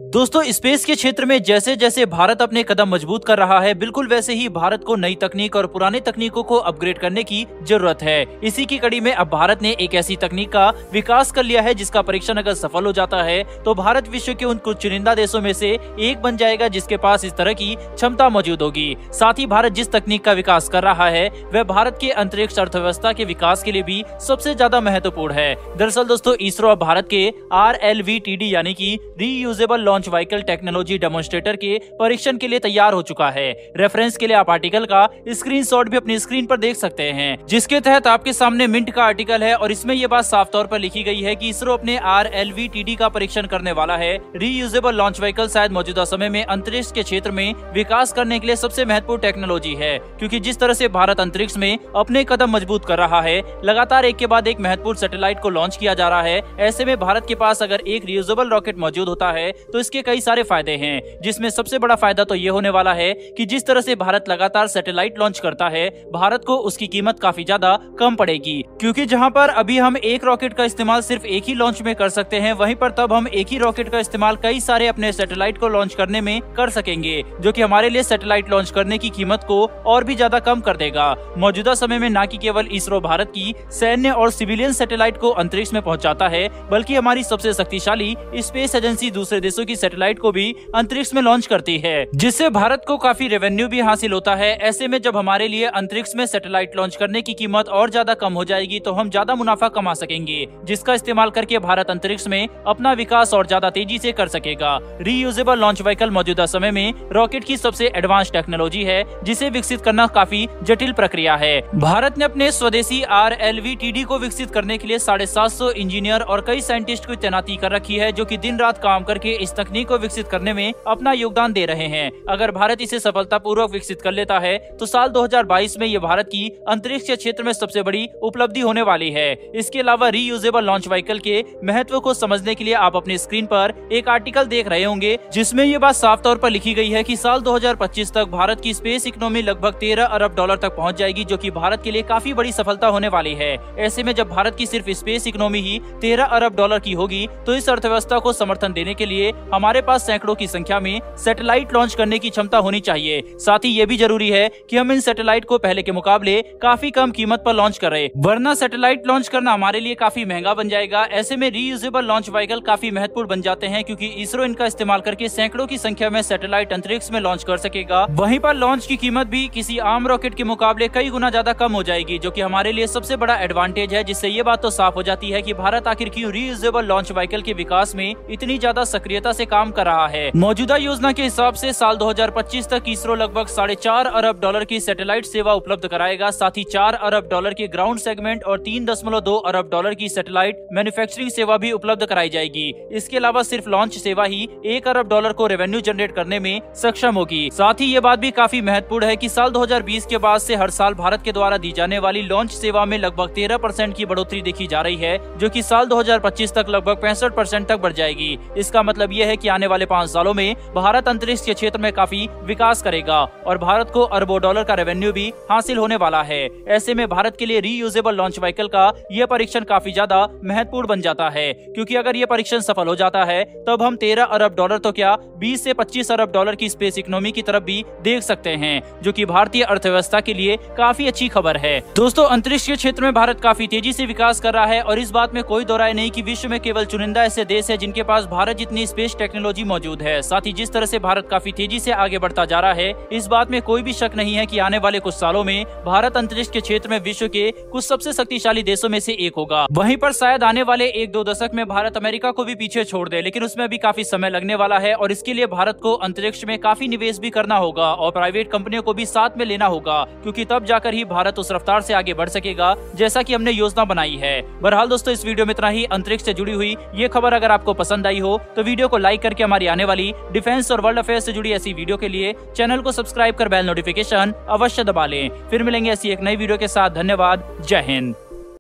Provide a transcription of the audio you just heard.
दोस्तों, स्पेस के क्षेत्र में जैसे जैसे भारत अपने कदम मजबूत कर रहा है, बिल्कुल वैसे ही भारत को नई तकनीक और पुरानी तकनीकों को अपग्रेड करने की जरूरत है। इसी की कड़ी में अब भारत ने एक ऐसी तकनीक का विकास कर लिया है जिसका परीक्षण अगर सफल हो जाता है तो भारत विश्व के उन कुछ चुनिंदा देशों में से एक बन जाएगा जिसके पास इस तरह की क्षमता मौजूद होगी। साथ ही भारत जिस तकनीक का विकास कर रहा है वह भारत के अंतरिक्ष अर्थव्यवस्था के विकास के लिए भी सबसे ज्यादा महत्वपूर्ण है। दरअसल दोस्तों, इसरो अब भारत के RLVTD यानी कि reusable launch vehicle technology demonstrator के परीक्षण के लिए तैयार हो चुका है। रेफरेंस के लिए आप आर्टिकल का स्क्रीनशॉट भी अपनी स्क्रीन पर देख सकते हैं, जिसके तहत आपके सामने मिंट का आर्टिकल है और इसमें यह बात साफ तौर पर लिखी गई है कि इसरो अपने RLVTD का परीक्षण करने वाला है। रीयूजेबल लॉन्च व्हीकल शायद मौजूदा समय में अंतरिक्ष के क्षेत्र में विकास करने के लिए सबसे महत्वपूर्ण टेक्नोलॉजी है, क्योंकि जिस तरह से भारत अंतरिक्ष में अपने कदम मजबूत कर रहा है, लगातार एक के बाद एक महत्वपूर्ण सैटेलाइट को लॉन्च किया जा रहा है। ऐसे में भारत के पास अगर एक रीयूजेबल रॉकेट मौजूद होता है तो इसके कई सारे फायदे हैं, जिसमें सबसे बड़ा फायदा तो ये होने वाला है कि जिस तरह से भारत लगातार सैटेलाइट लॉन्च करता है, भारत को उसकी कीमत काफी ज्यादा कम पड़ेगी। क्योंकि जहां पर अभी हम एक रॉकेट का इस्तेमाल सिर्फ एक ही लॉन्च में कर सकते हैं, वहीं पर तब हम एक ही रॉकेट का इस्तेमाल कई सारे अपने सैटेलाइट को लॉन्च करने में कर सकेंगे, जो कि हमारे लिए सैटेलाइट लॉन्च करने की कीमत को और भी ज्यादा कम कर देगा। मौजूदा समय में न कि केवल इसरो भारत की सैन्य और सिविलियन सैटेलाइट को अंतरिक्ष में पहुंचाता है, बल्कि हमारी सबसे शक्तिशाली स्पेस एजेंसी दूसरे देशों की सैटेलाइट को भी अंतरिक्ष में लॉन्च करती है, जिससे भारत को काफी रेवेन्यू भी हासिल होता है। ऐसे में जब हमारे लिए अंतरिक्ष में सैटेलाइट लॉन्च करने की कीमत और ज्यादा कम हो जाएगी तो हम ज्यादा मुनाफा कमा सकेंगे, जिसका इस्तेमाल करके भारत अंतरिक्ष में अपना विकास और ज्यादा तेजी से कर सकेगा। रीयूजेबल लॉन्च व्हीकल मौजूदा समय में रॉकेट की सबसे एडवांस टेक्नोलॉजी है, जिसे विकसित करना काफी जटिल प्रक्रिया है। भारत ने अपने स्वदेशी RLVTD को विकसित करने के लिए 750 इंजीनियर और कई साइंटिस्ट की तैनाती कर रखी है, जो कि दिन रात काम करके इस तकनीक को विकसित करने में अपना योगदान दे रहे हैं। अगर भारत इसे सफलतापूर्वक विकसित कर लेता है तो साल 2022 में ये भारत की अंतरिक्ष के क्षेत्र में सबसे बड़ी उपलब्धि होने वाली है। इसके अलावा रीयूजेबल लॉन्च व्हीकल के महत्व को समझने के लिए आप अपनी स्क्रीन पर एक आर्टिकल देख रहे होंगे, जिसमें ये बात साफ तौर पर लिखी गई है कि साल 2025 तक भारत की स्पेस इकोनॉमी लगभग $13 अरब तक पहुंच जाएगी, जो कि भारत के लिए काफी बड़ी सफलता होने वाली है। ऐसे में जब भारत की सिर्फ स्पेस इकोनॉमी ही $13 अरब की होगी तो इस अर्थव्यवस्था को समर्थन देने के लिए हमारे पास सैकड़ों की संख्या में सैटेलाइट लॉन्च करने की क्षमता होनी चाहिए। साथ ही ये भी जरूरी है कि हम इन सैटेलाइट को पहले के मुकाबले काफी कम कीमत पर लॉन्च करें, वरना सैटेलाइट लॉन्च करना हमारे लिए काफी महंगा बन जाएगा। ऐसे में रीयूजेबल लॉन्च व्हीकल काफी महत्वपूर्ण बन जाते हैं, क्योंकि इसरो इनका इस्तेमाल करके सैकड़ों की संख्या में सैटेलाइट अंतरिक्ष में लॉन्च कर सकेगा। वहीं पर लॉन्च की कीमत भी किसी आम रॉकेट के मुकाबले कई गुना ज्यादा कम हो जाएगी, जो कि हमारे लिए सबसे बड़ा एडवांटेज है। जिससे ये बात तो साफ हो जाती है कि भारत आखिर क्यों रीयूजेबल लॉन्च व्हीकल के विकास में इतनी ज्यादा सक्रियता से काम कर रहा है। मौजूदा योजना के हिसाब से साल 2025 तक इसरो लगभग $4.5 अरब की सैटेलाइट सेवा उपलब्ध कराएगा। साथ ही $4 अरब के ग्राउंड सेगमेंट और $3.2 अरब की सैटेलाइट मैन्युफैक्चरिंग सेवा भी उपलब्ध कराई जाएगी। इसके अलावा सिर्फ लॉन्च सेवा ही $1 अरब को रेवेन्यू जनरेट करने में सक्षम होगी। साथ ही ये बात भी काफी महत्वपूर्ण है कि साल 2020 के बाद से हर साल भारत के द्वारा दी जाने वाली लॉन्च सेवा में लगभग 13% की बढ़ोतरी देखी जा रही है, जो कि साल 2025 तक लगभग 65% तक बढ़ जाएगी। इसका मतलब यह है कि आने वाले 5 सालों में भारत अंतरिक्ष के क्षेत्र में काफी विकास करेगा और भारत को अरबों डॉलर का रेवेन्यू भी हासिल होने वाला है। ऐसे में भारत के लिए रीयूजेबल लॉन्च व्हीकल का यह परीक्षण काफी ज्यादा महत्वपूर्ण बन जाता है, क्योंकि अगर यह परीक्षण सफल हो जाता है तब हम $13 अरब तो क्या 20 से 25 अरब डॉलर की स्पेस इकोनॉमी की तरफ भी देख सकते हैं, जो कि भारतीय अर्थव्यवस्था के लिए काफी अच्छी खबर है। दोस्तों, अंतरिक्ष के क्षेत्र में भारत काफी तेजी से विकास कर रहा है और इस बात में कोई दो राय नहीं कि विश्व में केवल चुनिंदा ऐसे देश है जिनके पास भारत जितनी स्पेस टेक्नोलॉजी मौजूद है। साथ ही जिस तरह से भारत काफी तेजी से आगे बढ़ता जा रहा है, इस बात में कोई भी शक नहीं है कि आने वाले कुछ सालों में भारत अंतरिक्ष के क्षेत्र में विश्व के कुछ सबसे शक्तिशाली देशों में से एक होगा। वहीं पर शायद आने वाले 1-2 दशक में भारत अमेरिका को भी पीछे छोड़ दे, लेकिन उसमें भी काफी समय लगने वाला है और इसके लिए भारत को अंतरिक्ष में काफी निवेश भी करना होगा और प्राइवेट कंपनियों को भी साथ में लेना होगा, क्योंकि तब जाकर ही भारत उस रफ्तार से आगे बढ़ सकेगा जैसा कि हमने योजना बनाई है। बहरहाल दोस्तों, इस वीडियो में इतना ही। अंतरिक्ष से जुड़ी हुई ये खबर अगर आपको पसंद आई हो तो वीडियो को लाइक करके हमारी आने वाली डिफेंस और वर्ल्ड अफेयर्स से जुड़ी ऐसी वीडियो के लिए चैनल को सब्सक्राइब कर बेल नोटिफिकेशन अवश्य दबा लें। फिर मिलेंगे ऐसी एक नई वीडियो के साथ। धन्यवाद। जय हिंद।